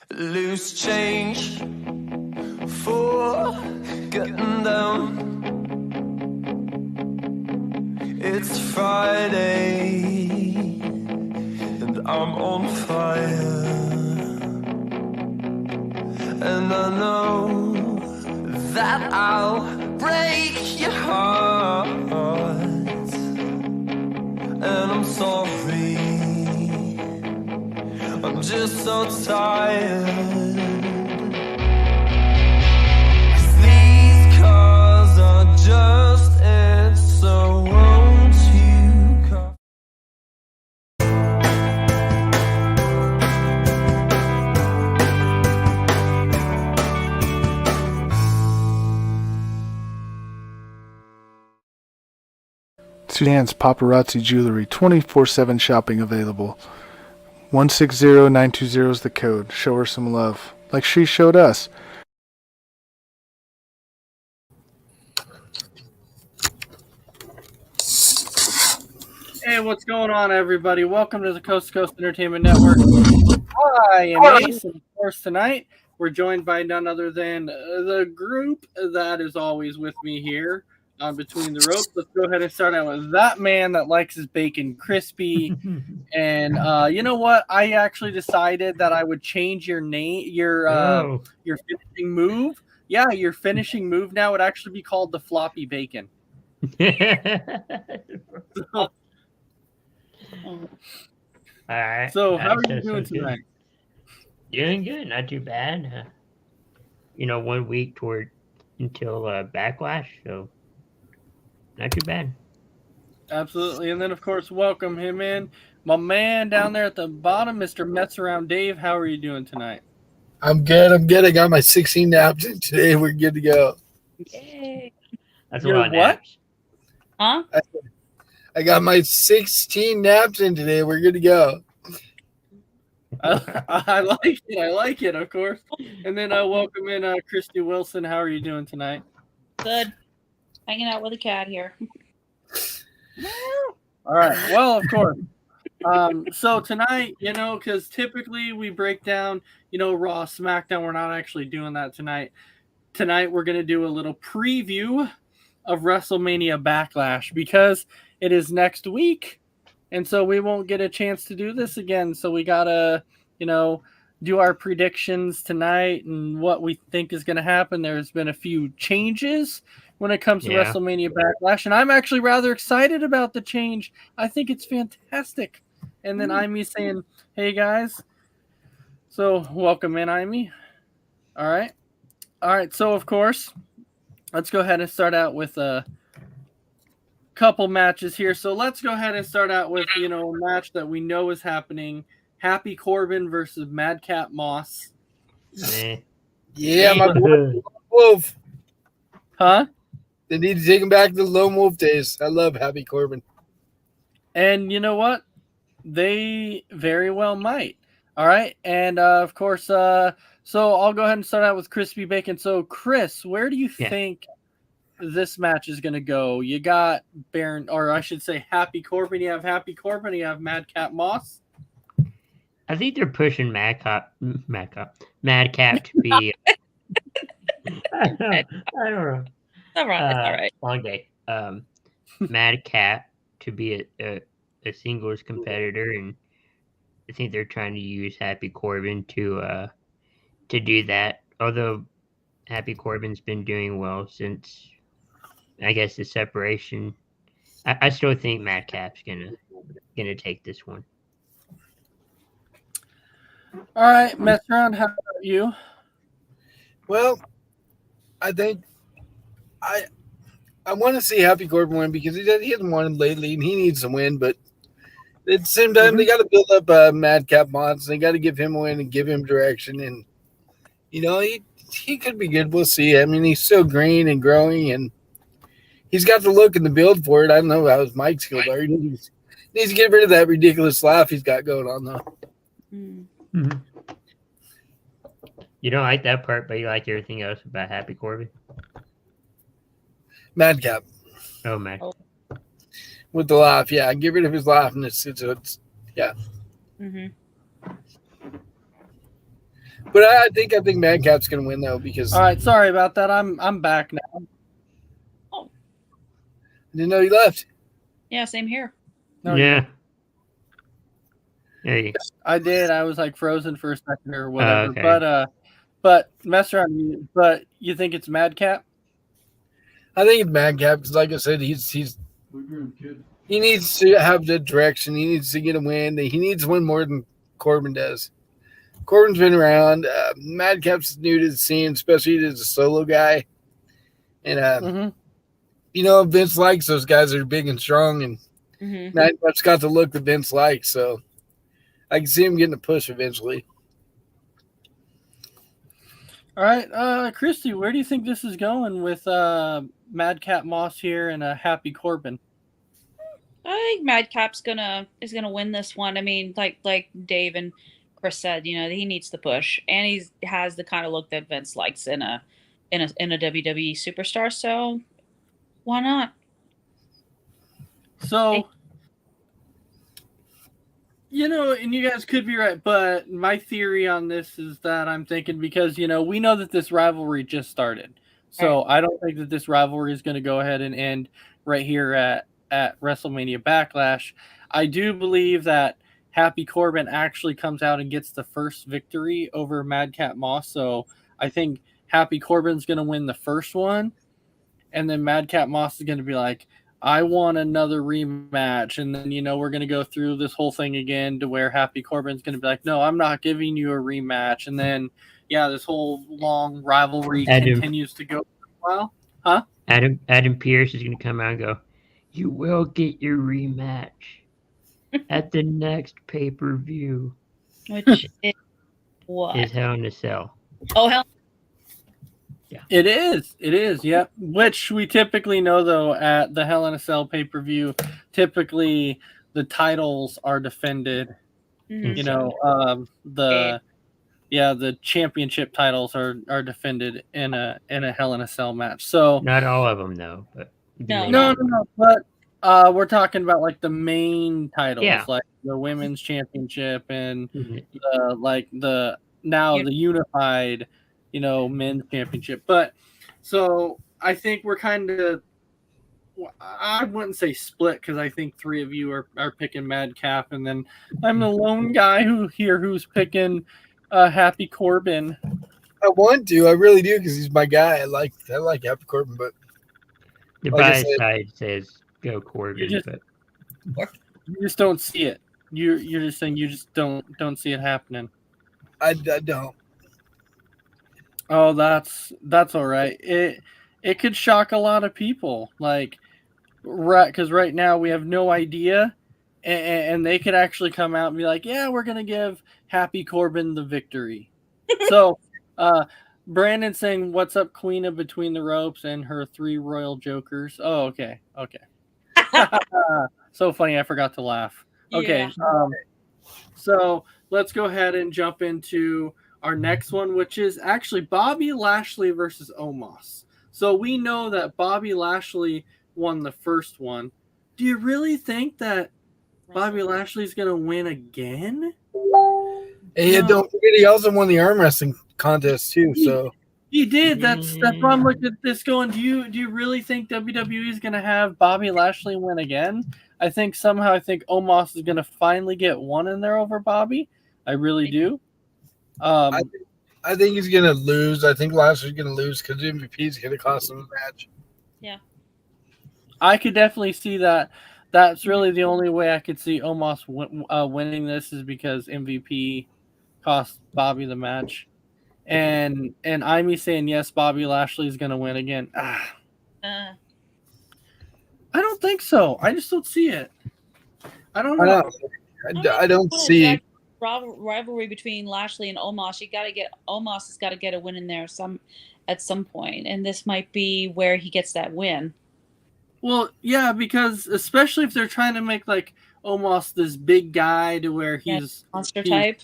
Loose change for getting down. It's Friday and I'm on fire, and I know that I'll break your heart, and I'm sorry, I'm just so tired. 'Cause these cars are just it, so won't you come? Sudan's Paparazzi Jewelry, 24/7 shopping available. 160920 is the code. Show her some love, like she showed us. Hey, what's going on, everybody? Welcome to the Coast to Coast Entertainment Network. I am Ace, and of course, tonight we're joined by none other than the group that is always with me here on Between the Ropes. Let's go ahead and start out with that man that likes his bacon crispy. And you know what? I actually decided that I would change your name, your finishing move. Yeah, your finishing move now would actually be called the floppy bacon. All right. So, how are you doing tonight? Doing good, not too bad. 1 week until Backlash, so not too bad. Absolutely. And then, of course, welcome him in. My man down there at the bottom, Mr. Mets Around Dave. How are you doing tonight? I'm good. I got my 16 naps in today. We're good to go. Yay. That's Your a lot of what? naps. Huh? I got my 16 naps in today. We're good to go. I like it, of course. And then welcome in Christy Wilson. How are you doing tonight? Good. Hanging out with a cat here. All right. Well, of course. So tonight, because typically we break down, Raw, SmackDown. We're not actually doing that tonight. Tonight we're going to do a little preview of WrestleMania Backlash because it is next week. And so we won't get a chance to do this again. So we got to, do our predictions tonight and what we think is going to happen. There's been a few changes when it comes to WrestleMania Backlash. And I'm actually rather excited about the change. I think it's fantastic. And then Amy saying, hey, guys. So welcome in, Amy. All right. So, of course, let's go ahead and start out with a couple matches here. So let's go ahead and start out with, a match that we know is happening. Happy Corbin versus Madcap Moss. Yeah, my boy, Wolf. Huh? They need to take him back to the Lone Wolf days. I love Happy Corbin. And you know what? They very well might. All right. And, of course, so I'll go ahead and start out with Crispy Bacon. So, Chris, where do you think this match is going to go? You got Baron, or I should say Happy Corbin. You have Happy Corbin. You have Madcap Moss. I think they're pushing Madcap to be. I don't know. All right. Long day. Madcap to be a singles competitor, and I think they're trying to use Happy Corbin to do that. Although Happy Corbin's been doing well since, I guess, the separation. I still think Madcap's gonna take this one. All right, Metron, how about you? Well, I think I want to see Happy Corbin win because he hasn't won lately and he needs to win. But at the same time, they got to build up Madcap Moss. They got to give him a win and give him direction. And he could be good. We'll see. I mean, he's still green and growing, and he's got the look and the build for it. I don't know how his mic skills are. He needs to get rid of that ridiculous laugh he's got going on, though. Mm-hmm. You don't like that part, but you like everything else about Happy Corbin? Madcap. Oh, Madcap. With the laugh, yeah. Get rid of his laugh, and it's yeah. Mm-hmm. But I think Madcap's gonna win though because All right, sorry about that. I'm back now. I didn't know you left. Yeah, same here. No, yeah. Hey, I did. I was like frozen for a second or whatever. okay. But mess around. But you think it's Madcap? I think it's Madcap because, like I said, he needs to have the direction. He needs to get a win. He needs to win more than Corbin does. Corbin's been around. Madcap's new to the scene, especially as a solo guy. And Vince likes those guys that are big and strong, and Madcap's got the look that Vince likes. So I can see him getting a push eventually. All right, Christy, where do you think this is going with Madcap Moss here and Happy Corbin? I think Madcap's is gonna win this one. I mean, like Dave and Chris said, he needs the push, and he has the kind of look that Vince likes in a WWE superstar. So why not? So, and you guys could be right, but my theory on this is that I'm thinking because, we know that this rivalry just started. So I don't think that this rivalry is going to go ahead and end right here at WrestleMania Backlash. I do believe that Happy Corbin actually comes out and gets the first victory over Madcap Moss. So I think Happy Corbin's going to win the first one. And then Madcap Moss is going to be like, I want another rematch. And then, we're going to go through this whole thing again to where Happy Corbin's going to be like, no, I'm not giving you a rematch. And then, this whole long rivalry continues to go for a while. Huh? Adam Pearce is going to come out and go, you will get your rematch at the next pay-per-view. Which is what? Is Hell in a Cell. Oh, hell. Yeah. It is, yeah. Which we typically know, though, at the Hell in a Cell pay-per-view, typically the titles are defended. Mm-hmm. The championship titles are defended in a Hell in a Cell match. So not all of them, though. But no. But we're talking about like the main titles, like the women's championship and the unified, men's championship. But so I think we're kind of, I wouldn't say split because I think three of you are picking Madcap, and then I'm the lone guy who's picking Happy Corbin. I want to, I really do, because he's my guy. I like Happy Corbin, but the bias side says go Corbin, but you just don't see it. You're just saying you just don't see it happening. I don't. Oh, that's all right. It could shock a lot of people, because right now we have no idea, and they could actually come out and be like, yeah, we're gonna give Happy Corbin the victory. So, Brandon saying, "What's up, Queen of Between the Ropes and her 3 royal jokers?" Oh, okay. So funny, I forgot to laugh. Okay, Yeah. So let's go ahead and jump into our next one, which is actually Bobby Lashley versus Omos. So we know that Bobby Lashley won the first one. Do you really think that Bobby Lashley's going to win again? And don't forget, he also won the arm wrestling contest too. So he did. That's why I'm looking at this going, do you really think WWE is going to have Bobby Lashley win again? I think Omos is going to finally get one in there over Bobby. I really do. I think he's going to lose. I think Lashley's going to lose because MVP is going to cost him a match. Yeah. I could definitely see that. That's really the only way I could see Omos winning this is because MVP cost Bobby the match. And I'm me saying yes, Bobby Lashley is going to win again. I don't think so. I just don't see it. I don't know. I don't see rivalry between Lashley and Omos. Omos has got to get a win in there at some point, and this might be where he gets that win. Well, yeah, because especially if they're trying to make Omos this big guy to where he's monster type.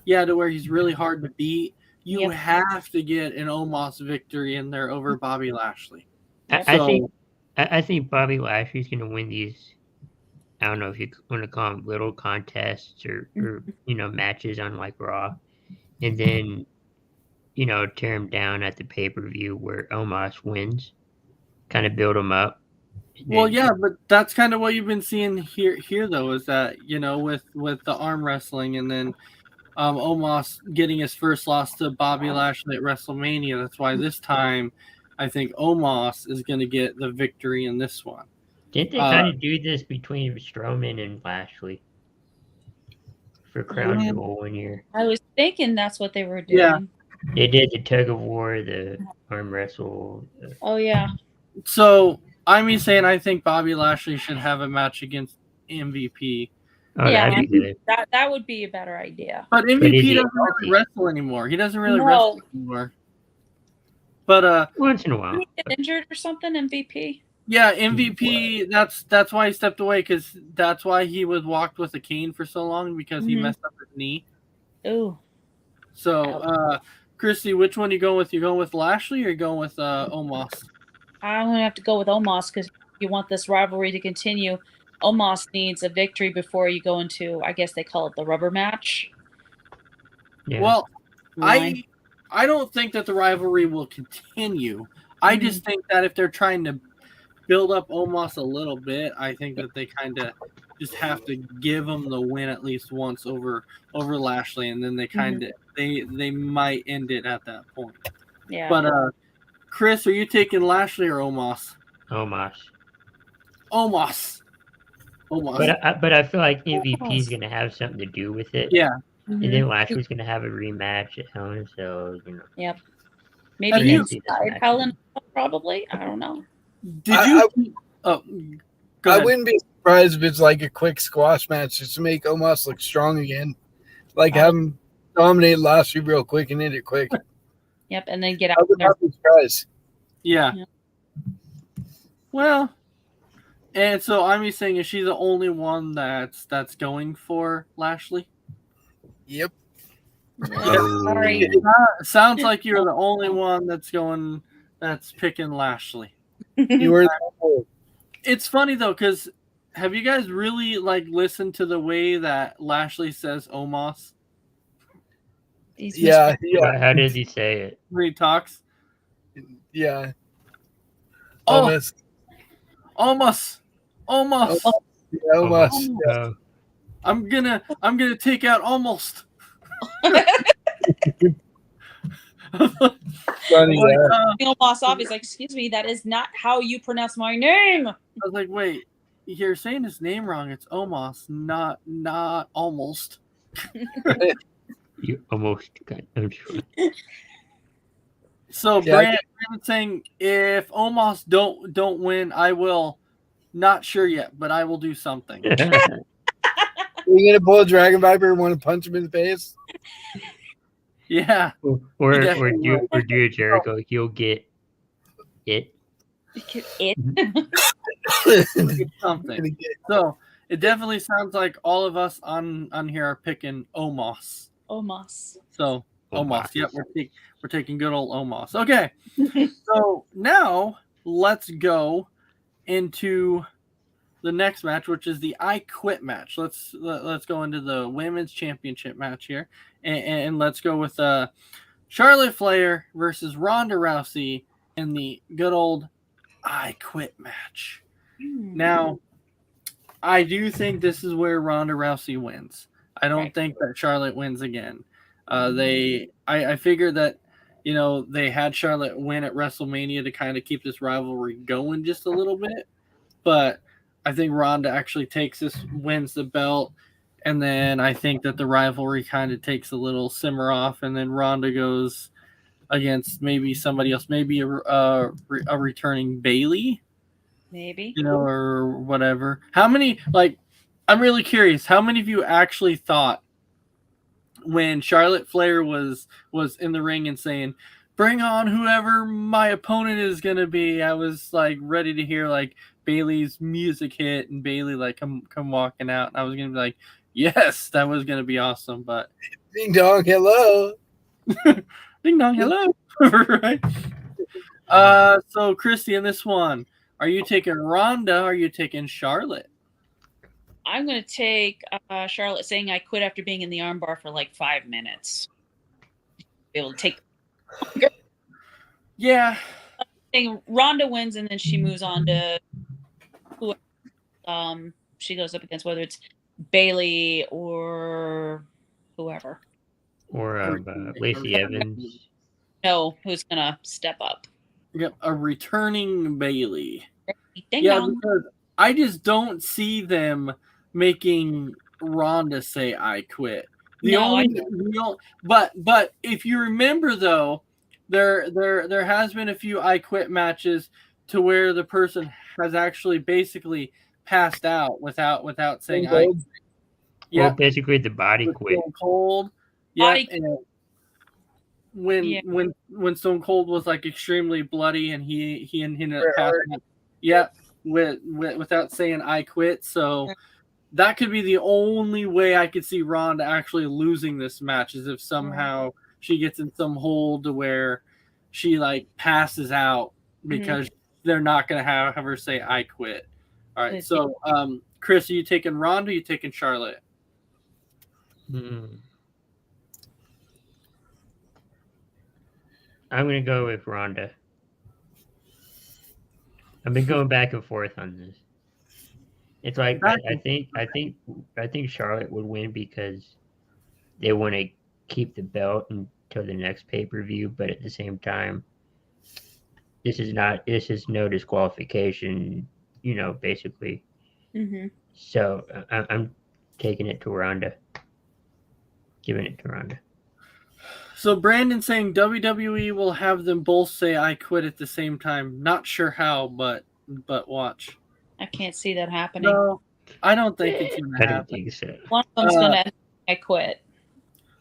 Yeah, to where he's really hard to beat. You have to get an Omos victory in there over Bobby Lashley. I think Bobby Lashley's going to win these. I don't know if you want to call them little contests or matches on Raw. and then, you know, tear him down at the pay-per-view where Omos wins, kind of build him up. Well, yeah, but that's kind of what you've been seeing here though, is that, you know, with the arm wrestling, and then Omos getting his first loss to Bobby Lashley at WrestleMania. That's why this time I think Omos is going to get the victory in this one. Didn't they kind of do this between Strowman and Lashley for Crown Jewel 1 year? I was thinking that's what they were doing. Yeah. They did the tug of war, the arm wrestle. Oh yeah. So I'm saying I think Bobby Lashley should have a match against MVP. Oh, Yeah. that'd be good. That would be a better idea. But is MVP he doesn't really healthy? wrestle anymore. He doesn't really No. wrestle anymore. But Once in a while. Did he get injured or something? MVP. yeah, MVP. That's why he stepped away, because that's why he was walked with a cane for so long, because he Mhm. messed up his knee. Ooh. So, Christy, which one you going with? You going with Lashley or you going with Omos? I'm gonna have to go with Omos because you want this rivalry to continue. Omos needs a victory before you go into, I guess they call it the rubber match. Yeah. Well, Line. I don't think that the rivalry will continue. I just think that if they're trying to build up Omos a little bit, I think that they kind of just have to give him the win at least once over Lashley, and then they kind of they might end it at that point. Yeah. But Chris, are you taking Lashley or Omos? Omos. Omos. But I feel like MVP is going to have something to do with it. Yeah. And then Lashley's going to have a rematch at Hell in a Cell, you know. Yep. Maybe I can inside see this match. Hell in a Cell, probably. I don't know. Did you? Go I ahead. wouldn't be surprised if it's like a quick squash match just to make Omos look strong again. Like have him dominate Lashley real quick and hit it quick. Yep, and then get I out would there. not be surprised. Yeah. Yeah. Well, and so I'm saying, is she the only one that's going for Lashley? Yep. Sorry. Sounds like you're the only one that's picking Lashley. You were It's funny though, because have you guys really listened to the way that Lashley says Omos He's yeah. How did he say it? when he talks? Yeah. Oh, Omos. Omos. Yeah, Omos. Yeah. Oh, I'm gonna take out almost. Funny, yeah. Omos off. He's like, excuse me, that is not how you pronounce my name. I was like, wait, you're saying his name wrong. It's Omos, not almost. you almost got I'm sure. So Yeah, Brandon's saying, if Omos don't win, I will. Not sure yet, but I will do something. Are you gonna pull a Dragon Viper and want to punch him in the face? Yeah. or definitely do a Jericho. He'll get it. Something. So it definitely sounds like all of us on here are picking Omos. Omos. So Omos. Omos. Yep, we're taking good old Omos. Okay. So now let's go into the next match, which is the I Quit match. Let's go into the women's championship match here, and let's go with Charlotte Flair versus Ronda Rousey in the good old I Quit match. Now, I do think this is where Ronda Rousey wins. I don't think that Charlotte wins again. I figured that, you know, they had Charlotte win at WrestleMania to kind of keep this rivalry going just a little bit, but I think Ronda actually wins the belt, and then I think that the rivalry kind of takes a little simmer off, and then Ronda goes against maybe somebody else, maybe a returning Bayley, Maybe. you know, or whatever. I'm really curious, how many of you actually thought when Charlotte Flair was in the ring and saying, "Bring on whoever my opponent is gonna be," I was ready to hear Bayley's music hit and Bayley come walking out, and I was gonna be like, yes, that was gonna be awesome. But Ding dong, hello. ding dong, hello. Right. So Christy, in this one, are you taking Ronda or are you taking Charlotte? I'm going to take Charlotte saying I quit after being in the armbar for 5 minutes. be able to take. Yeah. Ronda wins, and then she moves on to who she goes up against, whether it's Bailey or whoever. Or Lacey Evans. No, who's gonna step up? Yep, a returning Bailey. Ding Yeah, dong. because I just don't see them making Ronda say "I quit." But if you remember though, there has been a few "I quit" matches to where the person has actually basically passed out without saying "I quit." Well, Yeah, basically the body quit. Stone Cold. Body- Yeah, when Stone Cold was like extremely bloody and he ended up passing out. Yeah, without saying "I quit." So that could be the only way I could see Ronda actually losing this match, is if somehow she gets in some hold to where she like passes out because they're not going to have her say "I quit." All right, so Chris, are you taking Ronda? Or are you taking Charlotte? I'm gonna go with Ronda. I've been going back and forth on this. It's like I think Charlotte would win because they want to keep the belt until the next pay-per-view, but at the same time, this is no disqualification, basically. So I'm taking it to Ronda. Giving it to Ronda. So Brandon saying WWE will have them both say "I quit" at the same time. Not sure how, but watch. I can't see that happening. No, I don't think it's going to happen. I don't think so. One of them's gonna "I quit."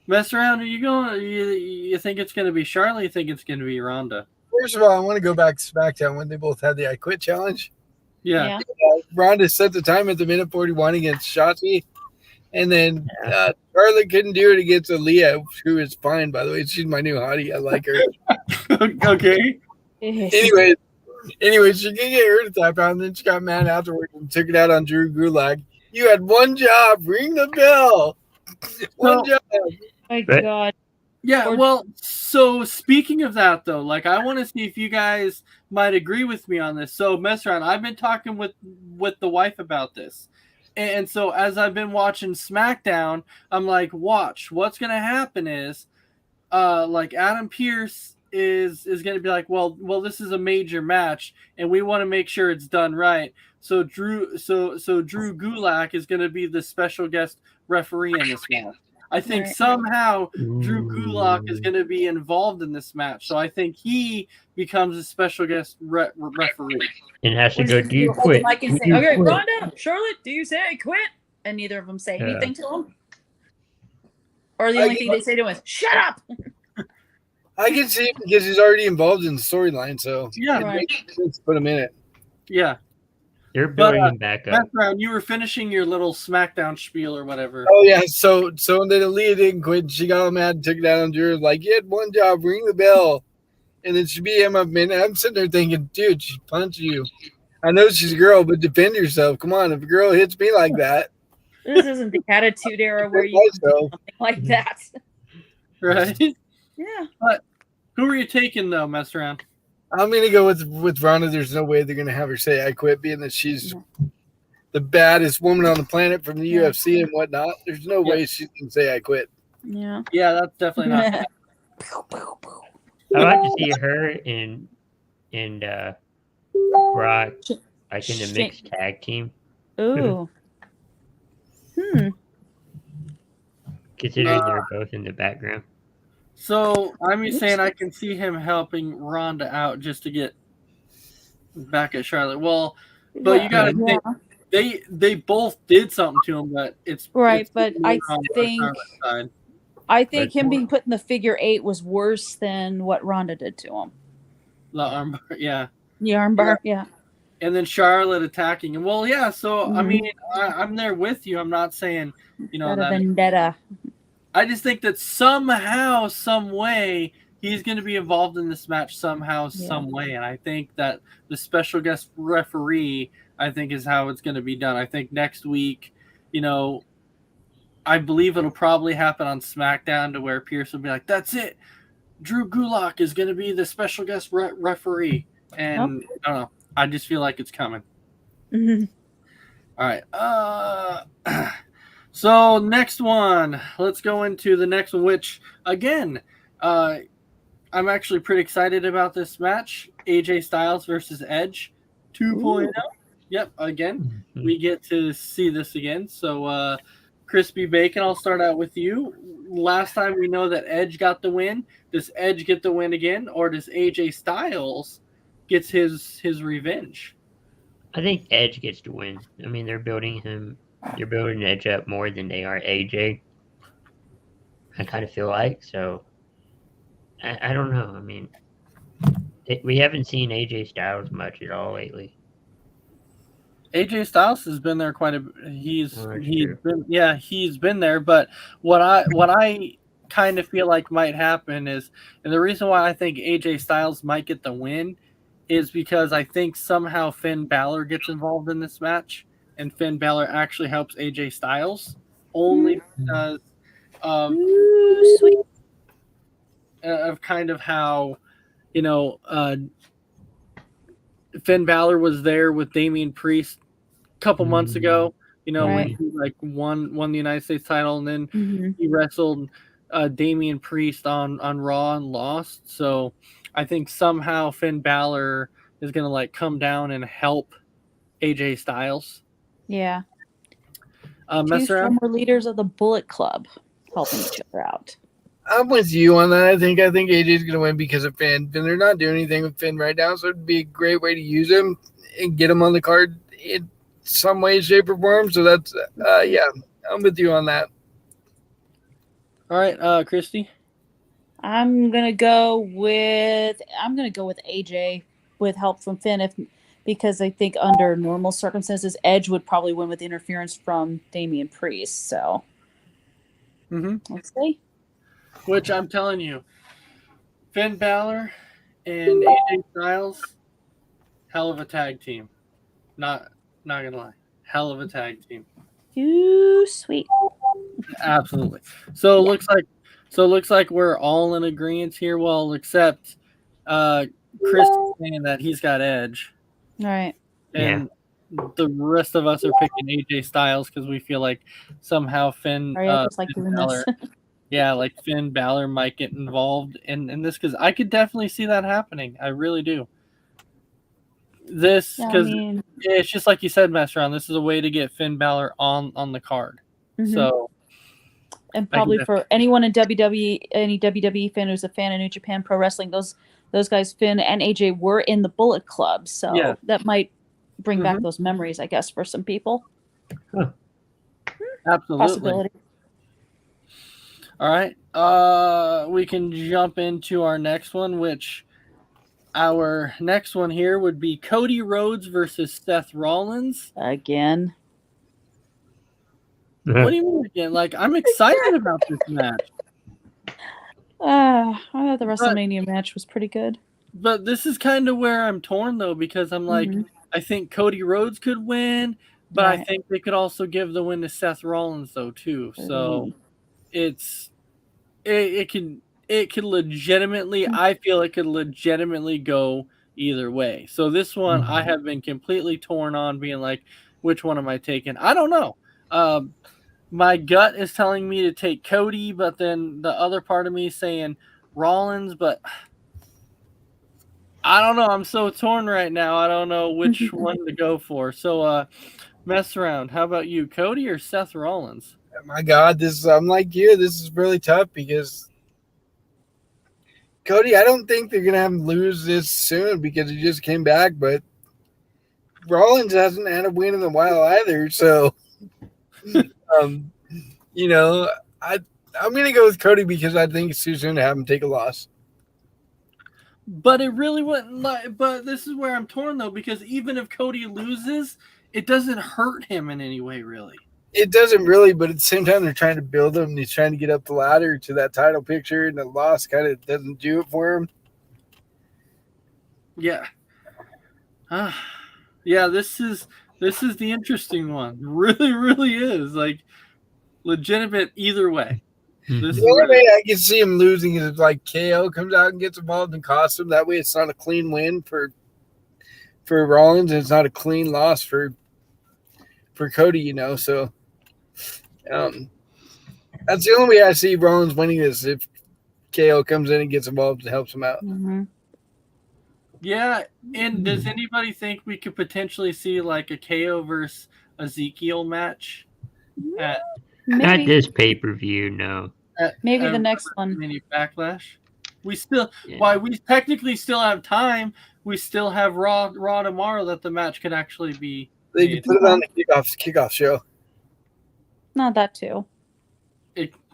Mess around. Are you going? You think it's going to be Charlotte? You think it's going to be Ronda? First of all, I want to go back to SmackDown when they both had the "I Quit" challenge. Yeah. Ronda set the time at the minute 41 against Shotzi, and then Charlotte couldn't do it against Aaliyah, who is fine, by the way. She's my new hottie. I like her. Okay. Anyway, she did get hurt at that time, and then she got mad afterwards and took it out on Drew Gulak. You had one job, ring the bell. One job. My God. Yeah, well, so speaking of that, though, like, I want to see if you guys might agree with me on this. So, mess around. I've been talking with the wife about this. And so as I've been watching SmackDown, I'm like, watch, what's going to happen is, like, Adam Pearce is going to be like, well, this is a major match, and we want to make sure it's done right. So Drew Gulak is going to be the special guest referee in this match. I think somehow Drew Gulak is going to be involved in this match. So I think he becomes a special guest referee. And has to go, do you quit? Okay, Ronda, Charlotte, do you say "I quit"? And neither of them say anything to him? Or the only thing they say to him is, "Shut up!" I can see it because he's already involved in the storyline, so yeah, right. Let's put him in it. Yeah. They're building him back up. You were finishing your little SmackDown spiel or whatever. Oh yeah, so then Aaliyah didn't quit. She got all mad and took it out on Drew. Like, you had one job, ring the bell. And then she beat him up, man. I'm sitting there thinking, dude, she punched you. I know she's a girl, but defend yourself. Come on, if a girl hits me like that. This isn't the Attitude Era where you do something like that. Right? Yeah. But who are you taking, though, mess around? I'm going to go with Ronda. There's no way they're going to have her say "I quit," being that she's the baddest woman on the planet from the UFC and whatnot. There's no way she can say "I quit." Yeah. Yeah, that's definitely not. I'd like to see her and Brock like in a mixed tag team. Ooh. Considering they're both in the background. So I'm saying I can see him helping Ronda out just to get back at Charlotte. Well, but you got to think they both did something to him, but it's right. It's but I think him being put in the figure 8 was worse than what Ronda did to him. The armbar, yeah. The armbar, yeah. And then Charlotte attacking him. Well, yeah. So I mean, I'm there with you. I'm not saying that vendetta. I just think that somehow, some way, he's going to be involved in this match somehow, some way. And I think that the special guest referee, I think, is how it's going to be done. I think next week, I believe it'll probably happen on SmackDown to where Pierce will be like, that's it. Drew Gulak is going to be the special guest referee. And I don't know. I just feel like it's coming. Mm-hmm. All right. So next one. Let's go into the next one, which, again, I'm actually pretty excited about this match. AJ Styles versus Edge 2.0. Yep, again, we get to see this again. So, Crispy Bacon, I'll start out with you. Last time we know that Edge got the win. Does Edge get the win again, or does AJ Styles gets his revenge? I think Edge gets to win. I mean, they're building Edge up more than they are AJ. I kind of feel like so. I don't know. I mean, we haven't seen AJ Styles much at all lately. AJ Styles has been there quite a bit. He's true. been there. But what I kind of feel like might happen is, and the reason why I think AJ Styles might get the win is because I think somehow Finn Balor gets involved in this match, and Finn Balor actually helps AJ Styles only because of kind of how, Finn Balor was there with Damian Priest a couple months ago, when he won the United States title, and then he wrestled Damian Priest on Raw and lost. So I think somehow Finn Balor is going to come down and help AJ Styles. Yeah. Two former leaders of the Bullet Club helping each other out. I'm with you on that. I think AJ's going to win because of Finn. They're not doing anything with Finn right now, so it'd be a great way to use him and get him on the card in some way, shape, or form. So that's I'm with you on that. All right, Christy. I'm gonna go with AJ with help from Finn, because I think under normal circumstances, Edge would probably win with interference from Damian Priest. So let's see. Which I'm telling you, Finn Balor and AJ Styles, hell of a tag team. Not gonna lie, hell of a tag team. You sweet. Absolutely. So it looks like we're all in agreement here. Well, except Chris is saying that he's got Edge. All right. And the rest of us are picking AJ Styles because we feel like somehow Finn Balor, Finn Balor might get involved in this, because I could definitely see that happening. I really do. This, because it's just like you said, Master Round, this is a way to get Finn Balor on the card. So, and probably for anyone in WWE, any WWE fan who's a fan of New Japan Pro Wrestling, those guys, Finn and AJ, were in the Bullet Club, so that might bring back those memories, I guess, for some people. Absolutely. Possibility. All right. We can jump into our next one, which our next one here would be Cody Rhodes versus Seth Rollins. Again. What do you mean again? I'm excited about this match. I thought the WrestleMania match was pretty good. But this is kind of where I'm torn, though, because I'm I think Cody Rhodes could win, but I think they could also give the win to Seth Rollins, though, too. So it could legitimately, I feel it could legitimately go either way. So this one, I have been completely torn on, being like, which one am I taking? I don't know. My gut is telling me to take Cody, but then the other part of me is saying Rollins, but I don't know. I'm so torn right now. I don't know which one to go for. So, mess around. How about you, Cody or Seth Rollins? Oh my God, I'm like you. This is really tough because Cody, I don't think they're gonna have him lose this soon because he just came back, but Rollins hasn't had a win in a while either. So, I'm gonna go with Cody because I think it's too soon to have him take a loss. But it really wouldn't. But this is where I'm torn, though, because even if Cody loses, it doesn't hurt him in any way, really. It doesn't really, but at the same time, they're trying to build him. And he's trying to get up the ladder to that title picture, and the loss kind of doesn't do it for him. Yeah. Yeah, this is the interesting one. Really, really is legitimate either way. This The is only where, way I can see him losing is if like KO comes out and gets involved and costs him. That way, it's not a clean win for Rollins, and it's not a clean loss for Cody. You know, so that's the only way I see Rollins winning is if KO comes in and gets involved and helps him out. Mm-hmm. yeah. And does anybody think we could potentially see like a KO versus Ezekiel match at Not Maybe this pay-per-view, no. maybe the next one. WrestleMania Backlash? We still, Yeah. why we technically still have time. We still have Raw tomorrow that the match could actually be. They can put it on the kickoff show. Not that too.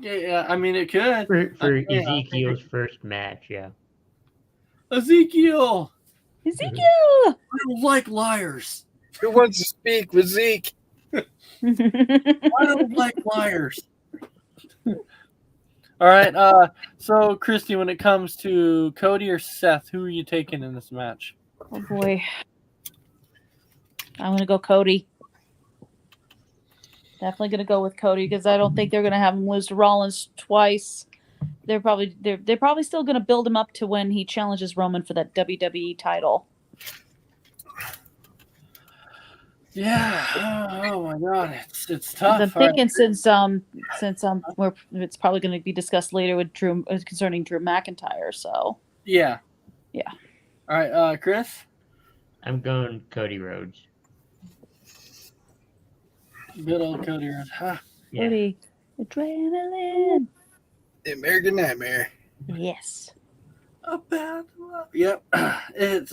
Yeah, I mean it could. For Yeah, Ezekiel's first match, yeah. Ezekiel, Ezekiel. I don't like liars. Who wants to speak with Zeke? I don't like liars. All right. So Christy, when it comes to Cody or Seth, who are you taking in this match? Oh boy. I'm gonna go Cody. Definitely gonna go with Cody because I don't think they're gonna have him lose to Rollins twice. They're probably still gonna build him up to when he challenges Roman for that WWE title. Yeah. Oh my God, it's tough. I'm thinking since it's probably going to be discussed later with Drew concerning Drew McIntyre. So Yeah. Yeah. All right, Chris. I'm going Cody Rhodes. Good old Cody Rhodes. Huh. Yeah. Cody, adrenaline. The American Nightmare. Yes. A bad love. Yep. It's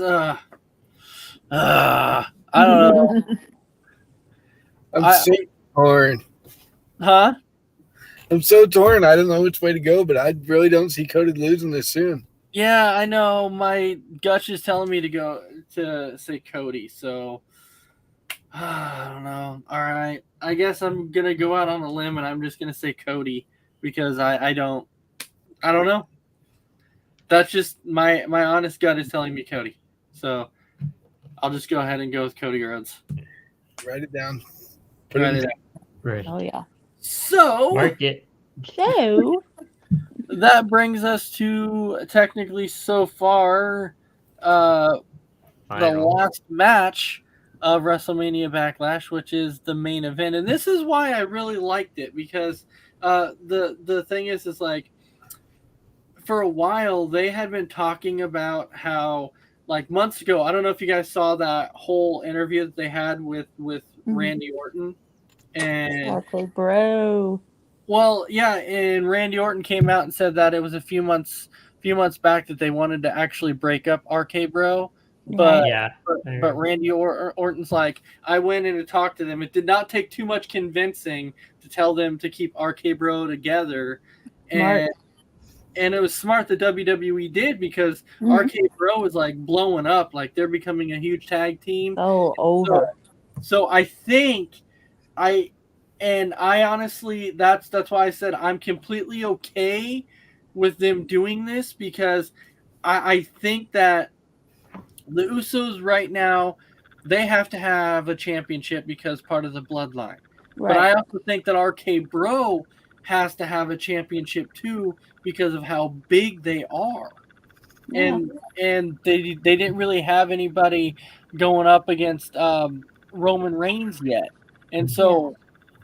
I don't know. I'm so torn. Huh? I'm so torn. I don't know which way to go, but I really don't see Cody losing this soon. Yeah, I know. My gut is telling me to go to say Cody, so I don't know. All right. I guess I'm gonna go out on a limb and I'm just gonna say Cody because I don't know. That's just my honest gut is telling me Cody. So I'll just go ahead and go with Cody Rhodes. Write it down. Write it down. Right. Oh yeah. So Mark it. So that brings us to technically so far the Final. last match of WrestleMania Backlash, which is the main event. And this is why I really liked it because the thing is like for a while they had been talking about how like months ago, I don't know if you guys saw that whole interview that they had with Randy Orton. And okay, bro. well, yeah, and Randy Orton came out and said that it was a few months back that they wanted to actually break up RK Bro. But Yeah. but Randy Orton's like, I went in to talk to them. It did not take too much convincing to tell them to keep RK Bro together. Smart. And it was smart that WWE did because RK Bro was like blowing up, like they're becoming a huge tag team. Oh, over. So I think I honestly that's why I said I'm completely okay with them doing this because I think that the Usos right now they have to have a championship because part of the bloodline. Right. But I also think that RK Bro has to have a championship too because of how big they are. Yeah. And they didn't really have anybody going up against Roman Reigns yet. And so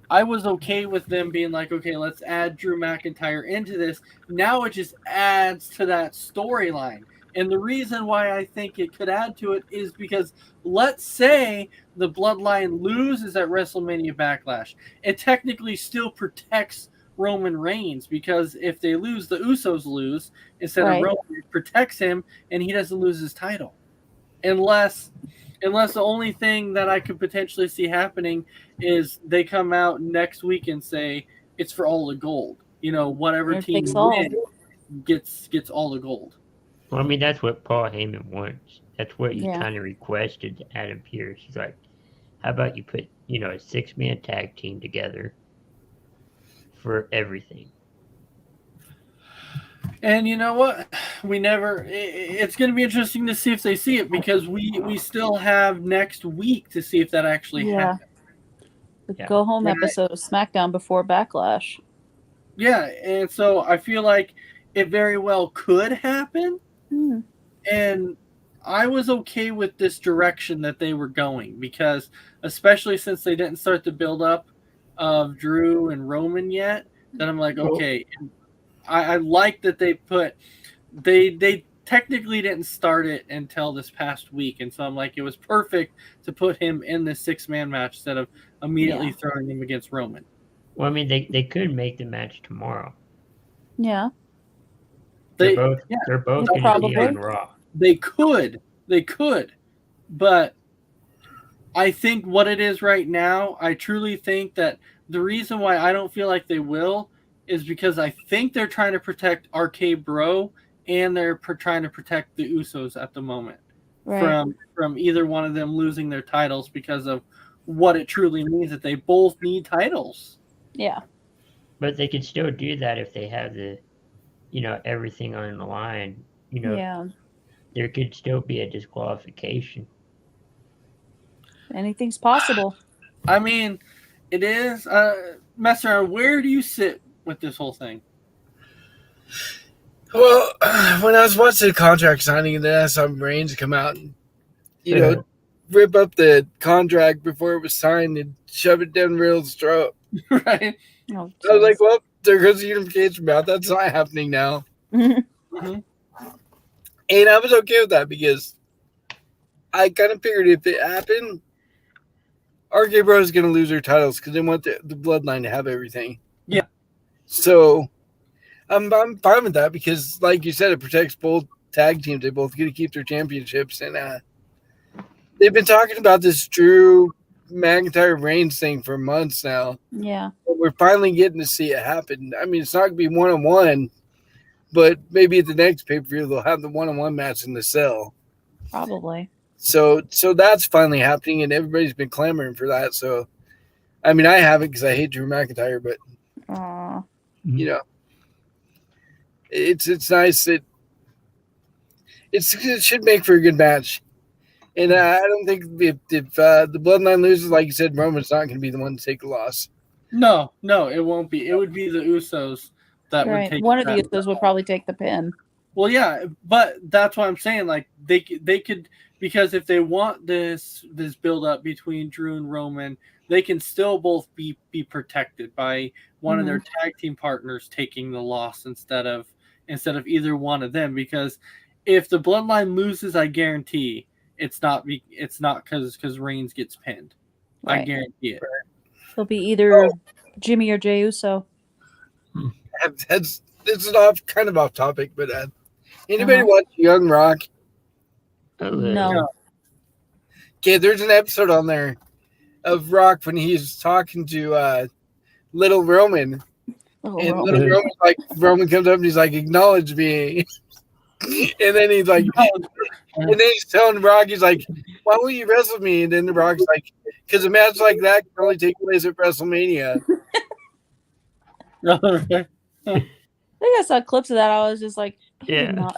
I was okay with them being like, okay, let's add Drew McIntyre into this. Now it just adds to that storyline. And the reason why I think it could add to it is because let's say the bloodline loses at WrestleMania Backlash. It technically still protects Roman Reigns because if they lose, the Usos lose instead of Roman. It protects him and he doesn't lose his title. Unless the only thing that I could potentially see happening is they come out next week and say it's for all the gold. You know, whatever team wins gets all the gold. Well, I mean, that's what Paul Heyman wants. That's what he Yeah. kind of requested to Adam Pearce. He's like, how about you put, a 6-man tag team together for everything? And you know what? It's going to be interesting to see if they see it because we still have next week to see if that actually happens. The go home episode of SmackDown before Backlash. Yeah, and so I feel like it very well could happen. And I was okay with this direction that they were going because, especially since they didn't start the build up of Drew and Roman yet, then I'm like, okay. I like that they technically didn't start it until this past week, and so I'm like, it was perfect to put him in the 6-man match instead of immediately throwing him against Roman. Well, I mean, they could make the match tomorrow. Yeah. They're both going to be on Raw. They could, but I think what it is right now, I truly think that the reason why I don't feel like they will is because I think they're trying to protect RK Bro and they're trying to protect the Usos at the moment from either one of them losing their titles because of what it truly means that they both need titles. Yeah. But they could still do that if they have the, everything on the line. There could still be a disqualification. Anything's possible. I mean, it is. Messer, where do you sit with this whole thing? Well, when I was watching the contract signing, then I saw Reigns come out and, rip up the contract before it was signed and shove it down Riddle's throat. Right. Oh, I was like, well, there goes the unification bout. That's not happening now. Mm-hmm. And I was okay with that because I kind of figured if it happened, RK Bro is going to lose their titles because they want the bloodline to have everything. Yeah. So I'm fine with that because, like you said, it protects both tag teams. They both get to keep their championships. And they've been talking about this Drew McIntyre Reigns thing for months now. Yeah. But we're finally getting to see it happen. I mean, it's not going to be one-on-one, but maybe at the next pay-per-view they'll have the one-on-one match in the cell. Probably. So that's finally happening, and everybody's been clamoring for that. So, I mean, I haven't because I hate Drew McIntyre, but it's nice. It should make for a good match, and I don't think if the Bloodline loses, like you said, Roman's not going to be the one to take the loss. No, it won't be. It would be the Usos that would take. One of the Usos would probably take the pin. Well, yeah, but that's what I'm saying. Like they could, because if they want this build up between Drew and Roman, they can still both be protected by one of their tag team partners taking the loss instead of either one of them. Because if the Bloodline loses, I guarantee it's not because Reigns gets pinned. Right. I guarantee it. It'll be either Jimmy or Jey Uso. This is kind of off topic, but anybody watch Young Rock? No. Okay, there's an episode on there of Rock when he's talking to Little Roman. And Little Roman's like, Roman comes up and he's like, acknowledge me. And then he's like, and then he's telling Rock, he's like, why won't you wrestle me? And then the Rock's like, because a match like that can only take place at WrestleMania. I think I saw clips of that. I was just like,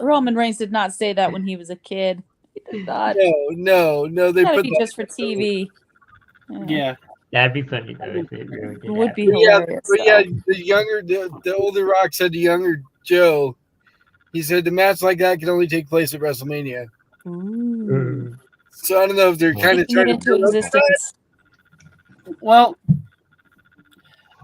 Roman Reigns did not say that when he was a kid. He did not. No. They put be just for TV. Yeah. That'd be funny though. If it really it would be hilarious. The older Rock said to younger Joe, he said the match like that can only take place at WrestleMania. Ooh. So I don't know if they're kind of trying to into existence. Well,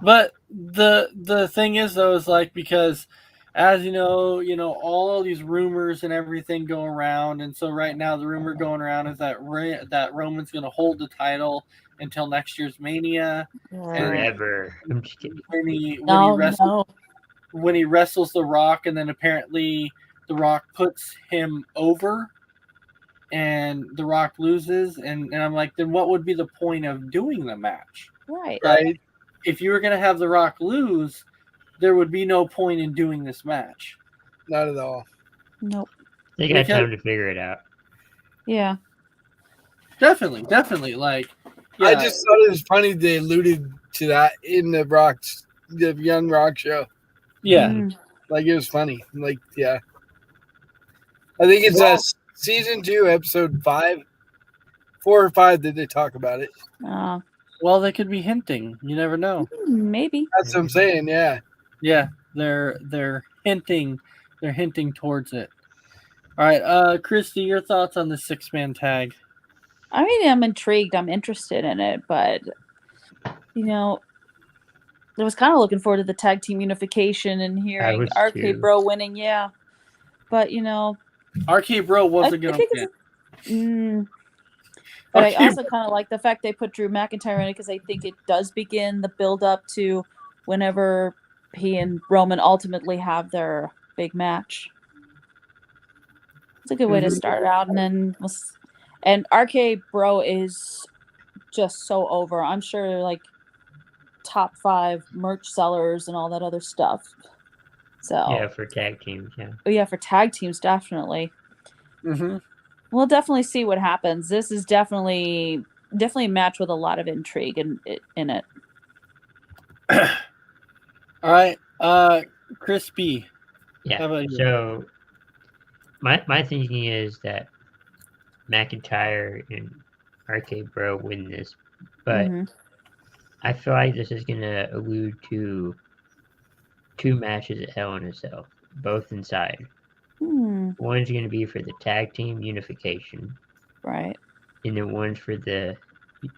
but the thing is though is like, because as you know all these rumors and everything go around, and so right now the rumor going around is that Roman's going to hold the title until next year's Mania. Forever. I'm just kidding. When he wrestles The Rock, and then apparently The Rock puts him over, and The Rock loses, and I'm like, then what would be the point of doing the match? Right. If you were going to have The Rock lose, there would be no point in doing this match. Not at all. Nope. They got time to figure it out. Yeah. Definitely. Like, yeah. I just thought it was funny they alluded to that in the Young Rock show. Yeah. Like, it was funny. Like, yeah. I think it's season 2, episode 5. 4 or 5 that they talk about it. Well, they could be hinting. You never know. Maybe. That's what I'm saying, yeah. Yeah, they're hinting towards it. All right, Christy, your thoughts on the 6-man tag? I mean, I'm intrigued. I'm interested in it, but I was kind of looking forward to the tag team unification and hearing was RK too. Bro winning. Yeah, but RK Bro wasn't I gonna think win. but I RK also kind of like the fact they put Drew McIntyre in it because I think it does begin the build up to whenever he and Roman ultimately have their big match. It's a good way to start out, and RK Bro is just so over. I'm sure like top 5 merch sellers and all that other stuff. So Yeah, for tag teams, yeah. Oh yeah, for tag teams, definitely. Mm-hmm. We'll definitely see what happens. This is definitely a match with a lot of intrigue in it. All right, Chris B. Yeah. How about you? So my thinking is that McIntyre and RK Bro win this, but I feel like this is gonna allude to 2 matches at Hell in a Cell, both inside. One's gonna be for the tag team unification, Right. and then one's for the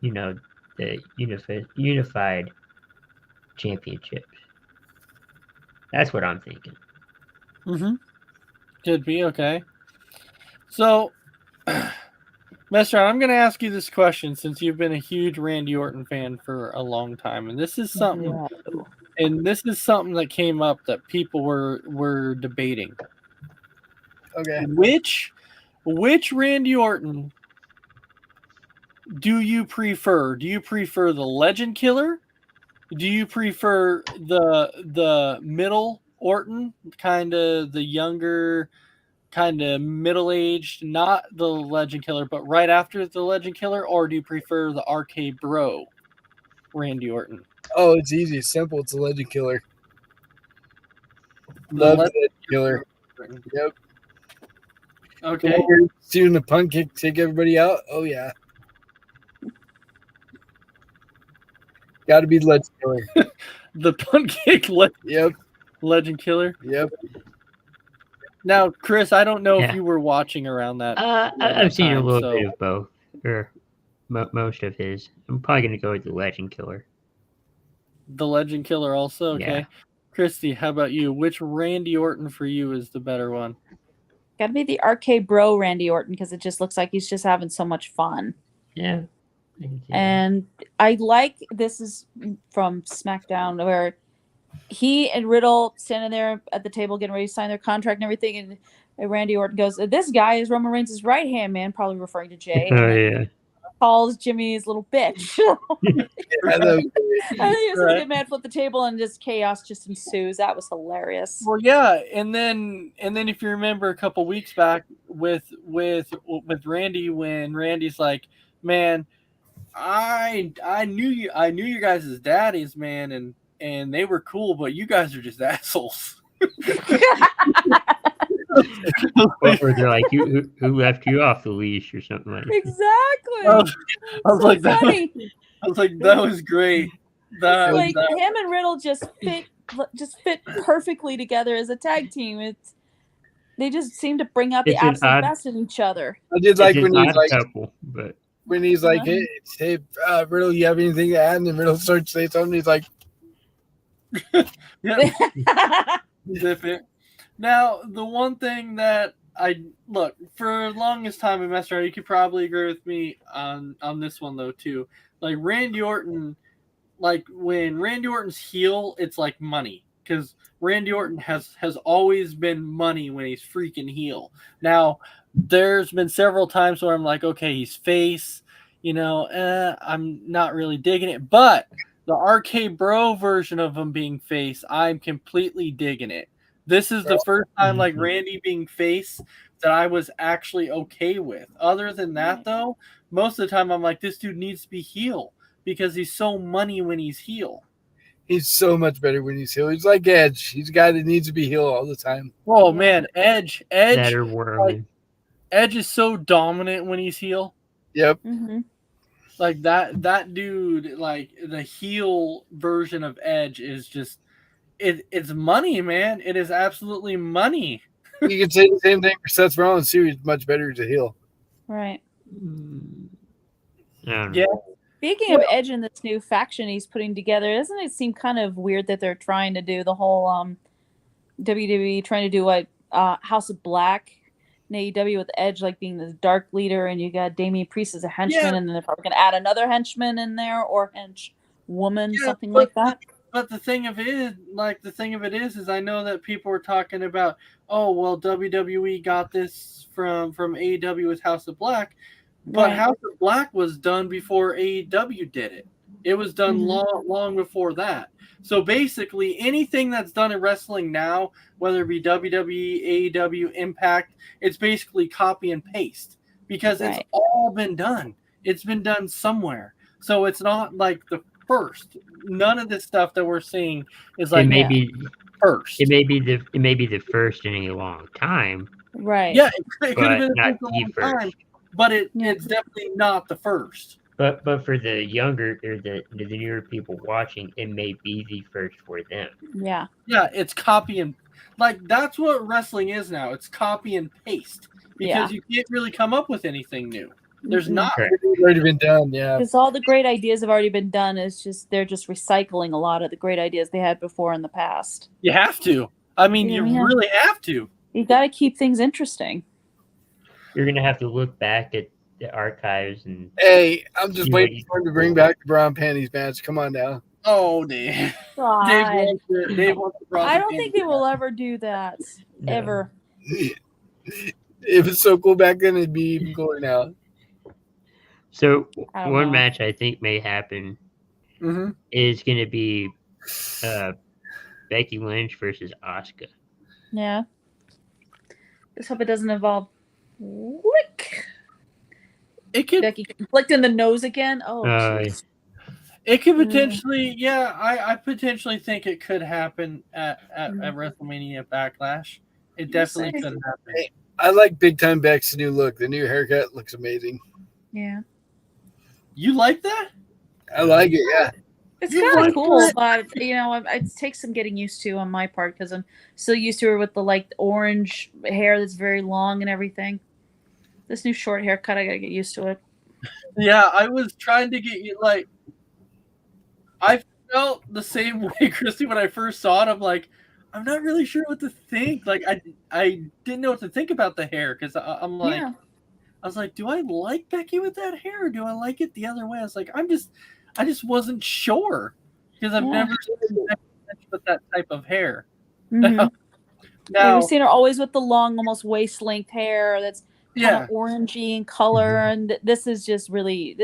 unified championships. That's what I'm thinking. Mm-hmm. Could be okay. So, Mester, I'm going to ask you this question since you've been a huge Randy Orton fan for a long time, and this is something, that came up that people were debating. Okay. Which Randy Orton do you prefer? Do you prefer the Legend Killer? Do you prefer the middle Orton, kind of the younger, kind of middle-aged, not the Legend Killer, but right after the Legend Killer, or do you prefer the RK Bro, Randy Orton? Oh, it's easy, simple. It's a Legend Killer. Love the Legend Killer. Yep. Okay. Doing the punt kick, take everybody out. Oh yeah. Got to be the Legend Killer. The punt kick. Yep. Legend Killer. Yep. Now, Chris, I don't know if you were watching around that. I've seen a little bit of both, or most of his. I'm probably going to go with the Legend Killer. The Legend Killer also? Okay. Yeah. Christy, how about you? Which Randy Orton for you is the better one? Gotta be the RK Bro Randy Orton because it just looks like he's just having so much fun. Yeah. And I like, this is from SmackDown where he and Riddle standing there at the table getting ready to sign their contract and everything, and Randy Orton goes, "This guy is Roman Reigns' right hand man," probably referring to Jay. Oh yeah. Calls Jimmy his little bitch. I think he was a good man, flip the table, and just chaos just ensues. That was hilarious. Well, yeah, and then if you remember a couple weeks back with Randy, when Randy's like, "Man, I knew you guys as daddies, man, and they were cool, but you guys are just assholes." Or they're like, who left you off the leash or something like that. Exactly. I was like, that was great. Him and Riddle just fit perfectly together as a tag team. They just seem to bring out the absolute best in each other. I did like when he's like, couple, but when he's like, hey, Riddle, you have anything to add? And then Riddle starts to say something. He's like, Zip it. Now, the one thing that for the longest time in Master, you could probably agree with me on this one though too. Like Randy Orton, like when Randy Orton's heel, it's like money because Randy Orton has always been money when he's freaking heel. Now, there's been several times where I'm like, okay, he's face, I'm not really digging it, but the RK Bro version of him being face, I'm completely digging it. This is the first time, like Randy being face, that I was actually okay with. Other than that, though, most of the time I'm like, this dude needs to be heel because he's so money when he's heel. He's so much better when he's heel. He's like Edge. He's a guy that needs to be heel all the time. Oh man, Edge, like, Edge is so dominant when he's heel. Yep. Mm-hmm. Like that dude, like the heel version of Edge is just it's money, man. It is absolutely money. You could say the same thing for Seth Rollins too. He's much better as a heel. Right. Yeah. Speaking of Edge and this new faction he's putting together, doesn't it seem kind of weird that they're trying to do the whole WWE trying to do like House of Black in AEW with Edge like being the dark leader, and you got Damian Priest as a henchman, and then they're probably gonna add another henchman in there or henchwoman, something like that. But the thing of it is I know that people were talking about, oh well, WWE got this from AEW with House of Black, but House of Black was done before AEW did it. It was done long before that. So basically, anything that's done in wrestling now, whether it be WWE, AEW, Impact, it's basically copy and paste because it's all been done. It's been done somewhere. So it's not like the first. None of this stuff that we're seeing is like first. It may be the first in a long time. Right. Yeah, it could have been not a long time, but it's definitely not the first. But for the younger or the newer people watching, it may be the first for them. Yeah. Yeah, it's copy and like that's what wrestling is now. It's copy and paste because you can't really come up with anything new. There's not. It's already been done, yeah. Because all the great ideas have already been done. It's just they're just recycling a lot of the great ideas they had before in the past. You have to. I mean, you really have to. You got to keep things interesting. You're gonna have to look back at the archives and. Hey, I'm just waiting for him to bring back the bra and panties match. Come on now. Oh, Dave. Dave wants the bra. I don't think they will ever do that. No. Ever. If it's so cool back then, it'd be even cooler now. So one match I think may happen is going to be Becky Lynch versus Asuka. Yeah. Just hope it doesn't involve Wick. It could Becky flicked in the nose again. Oh, it could potentially. I potentially think it could happen at WrestleMania Backlash. It definitely could happen. Hey, I like Big Time Beck's new look. The new haircut looks amazing. Yeah. You like that? I like it, yeah. It's kind of cool, but it takes some getting used to on my part because I'm so used to her with the orange hair that's very long and everything. This new short haircut, I gotta get used to it. Yeah, I was trying to get you I felt the same way, Christy, when I first saw it. I'm like, I'm not really sure what to think. Like, I didn't know what to think about the hair because I'm like. Yeah. I was like, do I like Becky with that hair or do I like it the other way? I was like, I just wasn't sure because I've never seen Becky with that type of hair. Now, we've seen her always with the long, almost waist-length hair that's kind of orangey in color, and this is just really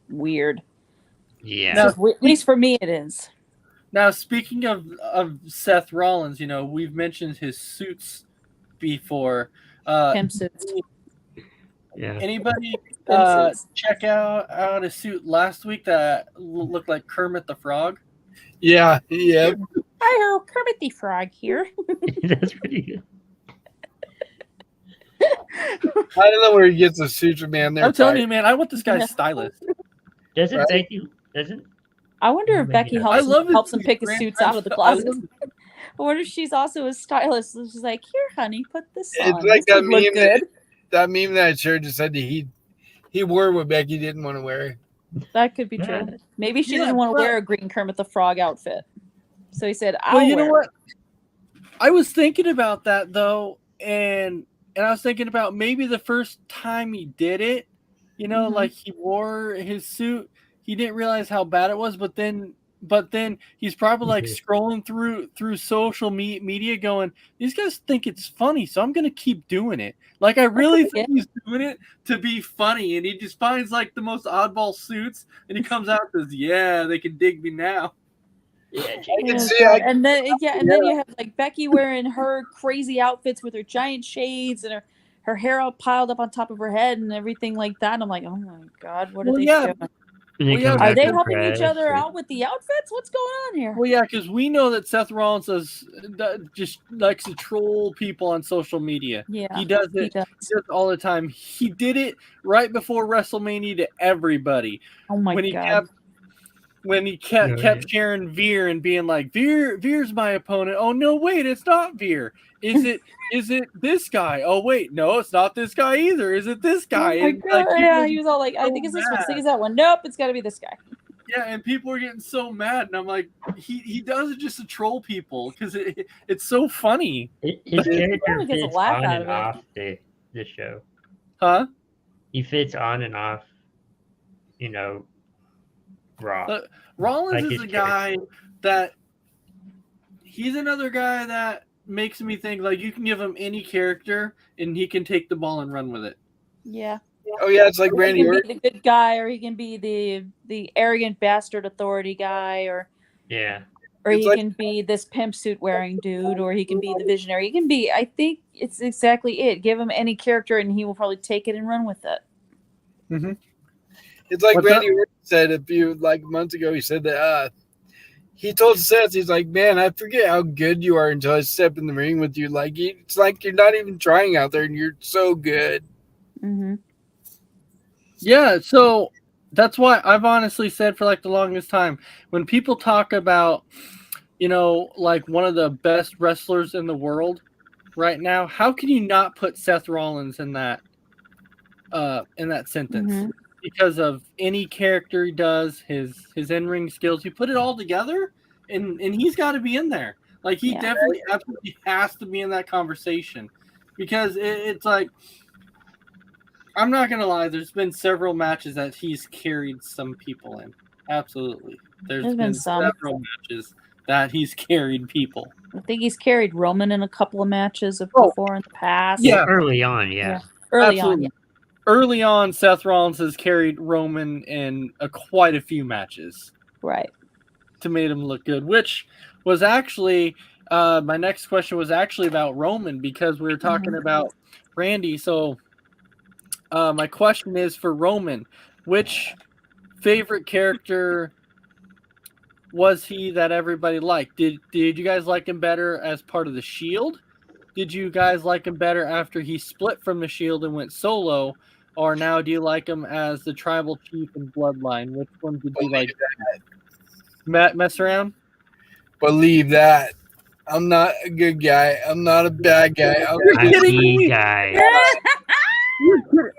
weird. Yeah, now, at least for me, it is. Now, speaking of Seth Rollins, we've mentioned his suits before. Pimp suits. Anybody check out a suit last week that looked like Kermit the Frog? Yeah. Hi, Kermit the Frog here. That's pretty good. I don't know where he gets the suits from, man. I'm telling you, man, I want this guy's stylist. Doesn't I wonder if Becky helps him pick his suits out of the closet. I wonder if she's also a stylist. She's like, here, honey, put this on. It's like that meme. That meme that I shared just said that he wore what Becky didn't want to wear. That could be true. Maybe she didn't want to wear a green Kermit the Frog outfit. So he said, you know what? I was thinking about that, though, and I was thinking about maybe the first time he did it, like he wore his suit, he didn't realize how bad it was, but then he's probably scrolling through social media going, these guys think it's funny, so I'm gonna keep doing it. Like, I really think he's doing it to be funny, and he just finds the most oddball suits, and he comes out and says, yeah, they can dig me now. Yeah, and then you have Becky wearing her crazy outfits with her giant shades and her hair all piled up on top of her head and everything like that. And I'm like, oh my god, what are they doing? Are they helping each other out with the outfits? What's going on here? Well, yeah, because we know that Seth Rollins just likes to troll people on social media. Yeah, he does it. He does all the time. He did it right before WrestleMania to everybody. Oh my god! when he kept sharing Veer and being like, Veer's my opponent. Oh no, wait, it's not Veer. Is it this guy? Oh wait, no, it's not this guy either. Is it this guy? Oh my And, God. like, Yeah, he was all like, I think it's this one. I think it's that one. Nope, it's got to be this guy. Yeah, and people are getting so mad, and I'm like, he does it just to troll people because it's so funny. His character Probably gets a fits laugh on out and of it. off the show. Huh? He fits on and off, Raw. Rollins Like is his a guy that he's another guy that makes me think like you can give him any character and he can take the ball and run with it. Yeah. Oh yeah, it's like He Randy can Orton. be the good guy, or he can be the arrogant bastard authority guy, or Yeah. It's he like- can be this pimp suit wearing dude, or he can be the visionary. He can be. I think it's exactly it. Give him any character, and he will probably take it and run with it. Mm-hmm. It's like What's Randy Orton said a few months ago. He said that he told Seth, he's like, man, I forget how good you are until I step in the ring with you. Like it's like you're not even trying out there, and you're so good. Mm-hmm. Yeah, so that's why I've honestly said for like the longest time when people talk about, like one of the best wrestlers in the world right now, how can you not put Seth Rollins in that sentence? Mhm. Because of any character he does, his in-ring skills, you put it all together, and he's got to be in there. Like he Yeah. definitely absolutely has to be in that conversation because it's like. I'm not gonna lie. There's been several matches that he's carried some people in. Absolutely, there's been some. several matches that he's carried people. I think he's carried Roman in a couple of matches Oh. before in the past. Yeah. Early on, yeah. Early Absolutely. on. Yeah. Early on, Seth Rollins has carried Roman in quite a few matches Right. to make him look good. Which was actually my next question was actually about Roman because we were talking about Randy. So. My question is for Roman, which favorite character was he that everybody liked? Did you guys like him better as part of the Shield? Did you guys like him better after he split from the Shield and went solo? Or now do you like him as the tribal chief and bloodline? Which one did you like? Mess around? Believe that. I'm not a good guy. I'm not a bad guy. I'm the guy.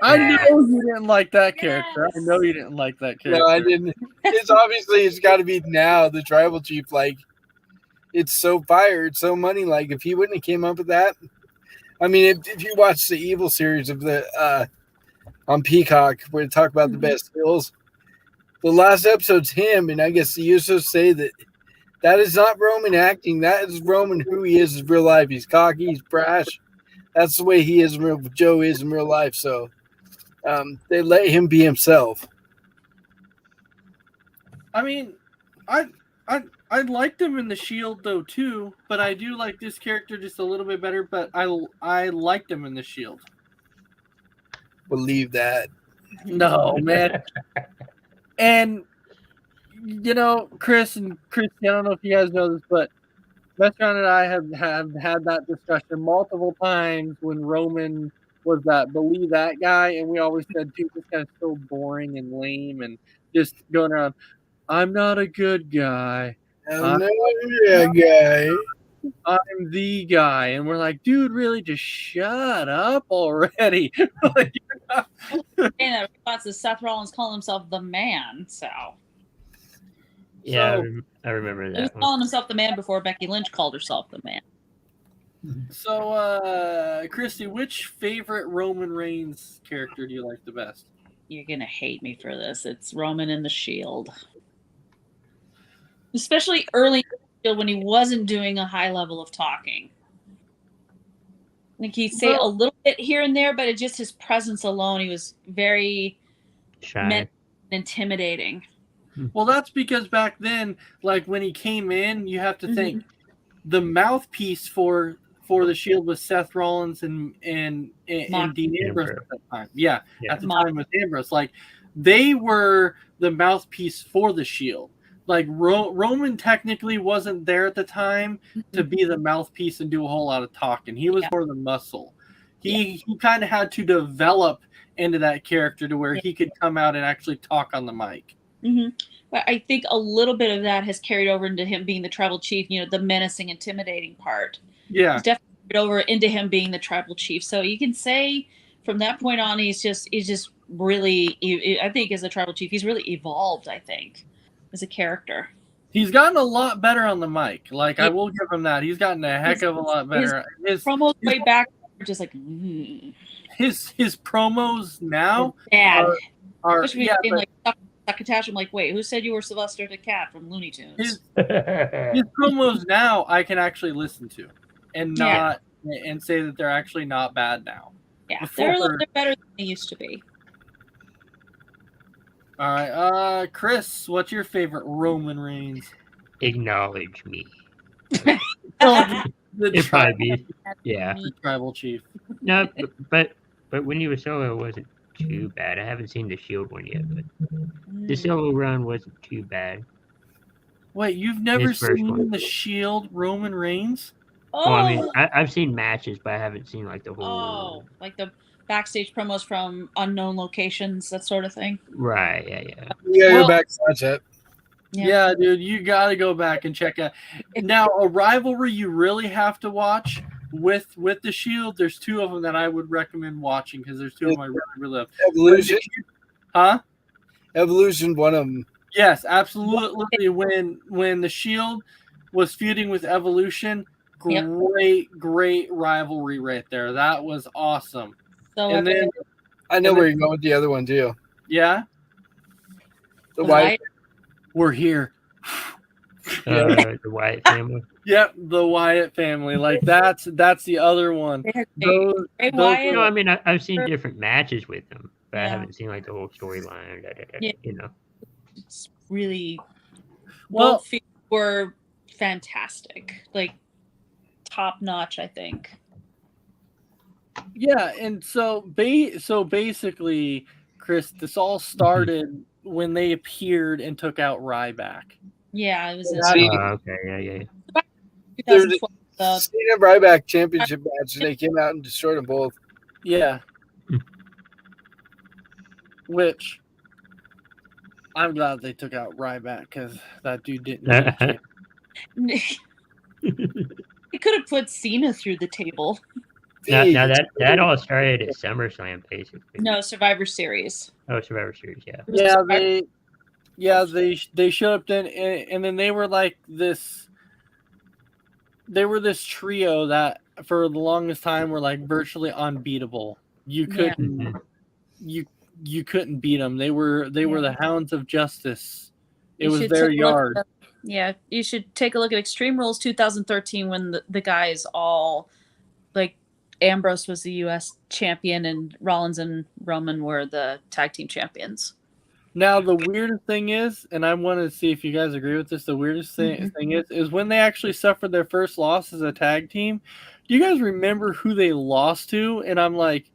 I know you didn't like that character. I know you didn't like that character. No, I didn't. It's got to be now the tribal chief. Like, it's so fire, it's so money. Like, if he wouldn't have came up with that, I mean, if you watch the Evil series of the on Peacock, where they talk about the best kills, the last episode's him, and I guess the Usos say that is not Roman acting. That is Roman who he is in real life. He's cocky. He's brash. That's the way he is in real. Joe is in real life. So they let him be himself. I mean, I liked him in the Shield though too, but I do like this character just a little bit better. But I liked him in the Shield. Believe that. No, man. And Chris and Christy, I don't know if you guys know this, but Mestron and I have had that discussion multiple times when Roman was that believe that guy, and we always said, dude, this guy's so boring and lame and just going around, I'm not a good guy. I'm not a guy. I'm the guy. And we're like, dude, really just shut up already. Like, In a response to Seth Rollins calling himself the man, so. Yeah, I remember He was that one. calling himself the man before Becky Lynch called herself the man. So, Christy, which favorite Roman Reigns character do you like the best? You're going to hate me for this. It's Roman in the Shield. Especially early in the Shield when he wasn't doing a high level of talking. Like he'd say a little bit here and there, but it just his presence alone, he was very Shy. intimidating. Well, that's because back then, like when he came in, you have to think the mouthpiece for the Shield was Seth Rollins and Dean Ambrose at that time. Yeah, at the time with Ambrose, like they were the mouthpiece for the Shield. Like Roman technically wasn't there at the time to be the mouthpiece and do a whole lot of talking. He was more the muscle. He kind of had to develop into that character to where he could come out and actually talk on the mic. But I think a little bit of that has carried over into him being the tribal chief. You know, the menacing, intimidating part. Yeah, He's definitely carried over into him being the tribal chief. So you can say from that point on, he's just really. I think as a tribal chief, he's really evolved. I think as a character. he's gotten a lot better on the mic. Like I will give him that. He's gotten a heck of a lot better. His promos way back were just like his promos now bad. are Especially yeah, being but like succotash. I'm like, wait, who said you were Sylvester the Cat from Looney Tunes? his promos now I can actually listen to and not and say that they're actually not bad now. Yeah, they're a little bit better than they used to be. All right, Chris, what's your favorite Roman Reigns? Acknowledge me. The It'd probably be, yeah. tribal chief. No, but when he was solo, it wasn't too bad. I haven't seen the Shield one yet, but the solo run wasn't too bad. Wait, you've never His first seen one. the Shield Roman Reigns? Oh, Well, I mean, I've seen matches, but I haven't seen like the whole. like the backstage promos from unknown locations, that sort of thing. Right? Yeah. You gotta Well- go back and watch that. Yeah, dude, you got to go back and check out. Now, a rivalry you really have to watch with the Shield. There's two of them that I would recommend watching because there's two of them I really love. Evolution. Huh? Evolution, one of them. Yes, absolutely. When the Shield was feuding with Evolution, great rivalry right there. That was awesome. So And then, I know where you're going with the other one too. yeah, The white. we're here. The Wyatt family. Yep, the Wyatt family. Like that's the other one. Those- Bray those- Wyatt. No, I mean I've seen different matches with them, but I Yeah. haven't seen like the whole storyline. Yeah. You know. It's really Well- both feuds were fantastic, like top notch. I think. Yeah, and so basically, Chris, this all started when they appeared and took out Ryback. Yeah, it was in See, Okay. Yeah. 2012. Cena Ryback championship match, and they came out and destroyed them both. Yeah. Which I'm glad they took out Ryback because that dude didn't. need a chance. He could have put Cena through the table. Now that all started at SummerSlam, basically. No, Survivor Series. Oh, Survivor Series, yeah. They showed up then, and then they were like this. They were this trio that for the longest time were like virtually unbeatable. You couldn't you couldn't beat them. They were the Hounds of Justice. It You was should their take a look yard. at- Yeah, you should take a look at Extreme Rules 2013 when the guys all, like, Ambrose was the U.S. champion and Rollins and Roman were the tag team champions. Now the weirdest thing is, and I want to see if you guys agree with this. The weirdest thing is when they actually suffered their first loss as a tag team. Do you guys remember who they lost to? And I'm like,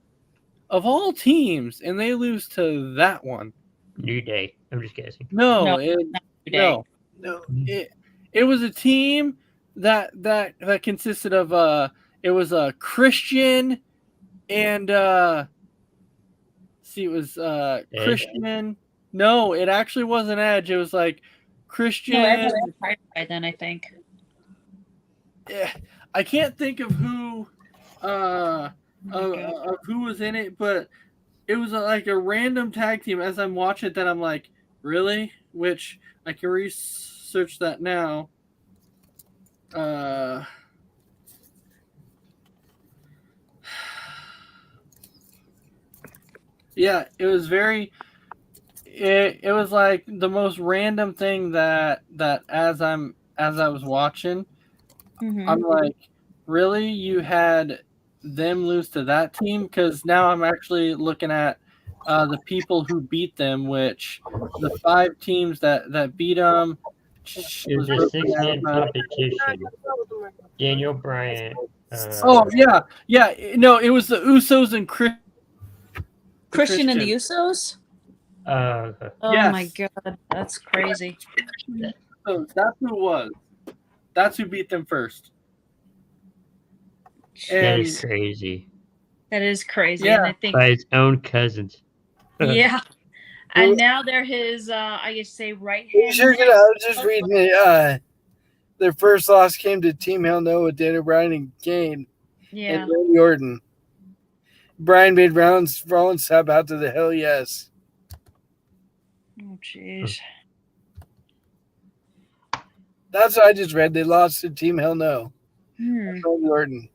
of all teams, and they lose to that one. New Day. I'm just guessing. No, Today. it was a team that consisted of it was a Christian and it was Christian. No, it actually wasn't Edge. It was like Christian. No, everyone was retired by then, I think. I can't think of who of who was in it, but it was like a random tag team. As I'm watching it, that I'm like, really? Which I can research that now. Yeah, it was very. It was like the most random thing that as I was watching, I'm like, really? You had them lose to that team? Because now I'm actually looking at the people who beat them, which the 5 teams that beat them. It was a 6-man competition. Daniel Bryan. No, it was the Usos and Christian and the Usos? Oh Yes. my god, that's crazy. So that's who it was. That's who beat them first. That is crazy. That is crazy. Yeah. And I think By his own cousins. yeah. And now they're his, I guess say right You hand. sure I was just reading it. Their first loss came to Team Hell No with Daniel Bryan and Kane Yeah. and Randy Orton. Bryan made Rollins tap out to the Hell Yes. Oh, jeez. That's what I just read. They lost to Team Hell No. Randy Orton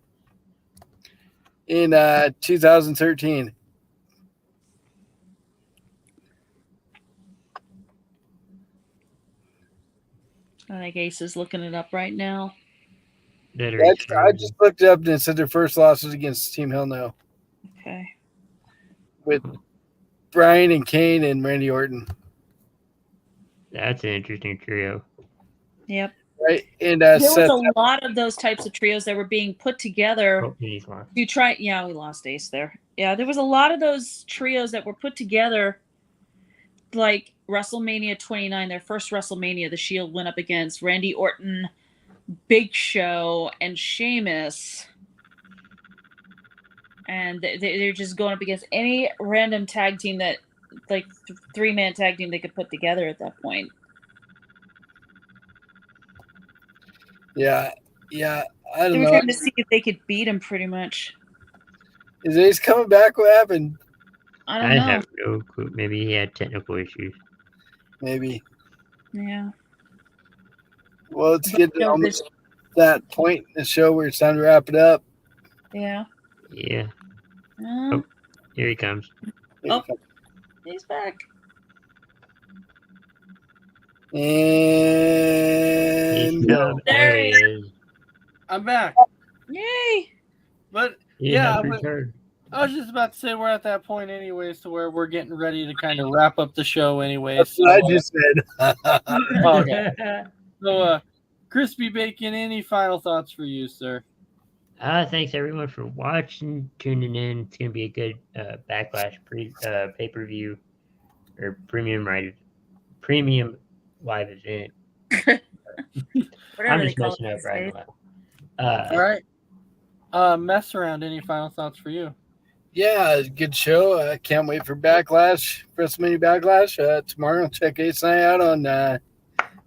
in 2013. I think Ace is looking it up right now. I just looked it up and it said their first loss was against Team Hell No. Okay. With Bryan and Kane and Randy Orton. That's an interesting trio. Yep. Right. And there was a lot of those types of trios that were being put together to try. Yeah, we lost Ace there. Yeah, there was a lot of those trios that were put together, like WrestleMania 29, their first WrestleMania. The Shield went up against Randy Orton, Big Show, and Sheamus. And they're just going up against any random tag team that, like, three-man tag team they could put together at that point. Yeah. I don't know. They were trying to see if they could beat him, pretty much. Is Ace coming back? What happened? I don't know. have no clue. Maybe he had technical issues. Maybe. Yeah. Well, let's get to that point in the show where it's time to wrap it up. Yeah. Yeah. Oh, here he comes. He's back. And there he is. I'm back. Yay! But I was just about to say we're at that point anyways to where we're getting ready to kind of wrap up the show anyways. That's what I just said. Okay. So, Crispy Bacon, any final thoughts for you, sir? Thanks everyone for watching, tuning in. It's gonna be a good Backlash pay-per-view or premium live event. I'm just messing up right now. Uh, All right. Mess around. Any final thoughts for you? Yeah, good show. I can't wait for Backlash, WrestleMania Backlash tomorrow. Check Ace and I out on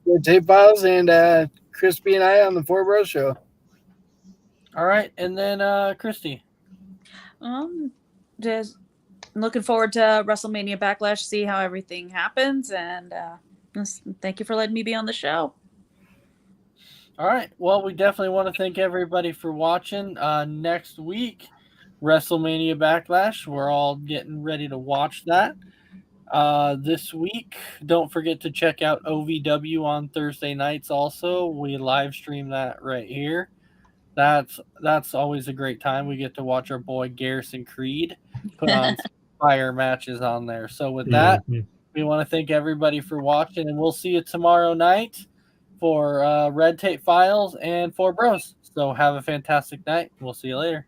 Red Tape Files and Crispy and I on the Four Bros Show. All right, and then Christy. Just looking forward to WrestleMania Backlash, see how everything happens, and thank you for letting me be on the show. All right. Well, we definitely want to thank everybody for watching. Next week, WrestleMania Backlash. We're all getting ready to watch that. This week, don't forget to check out OVW on Thursday nights also. We live stream that right here. That's always a great time. We get to watch our boy Garrison Creed put on fire matches on there. So with that, we want to thank everybody for watching, and we'll see you tomorrow night for Red Tape Files and Four Bros. So have a fantastic night. We'll see you later.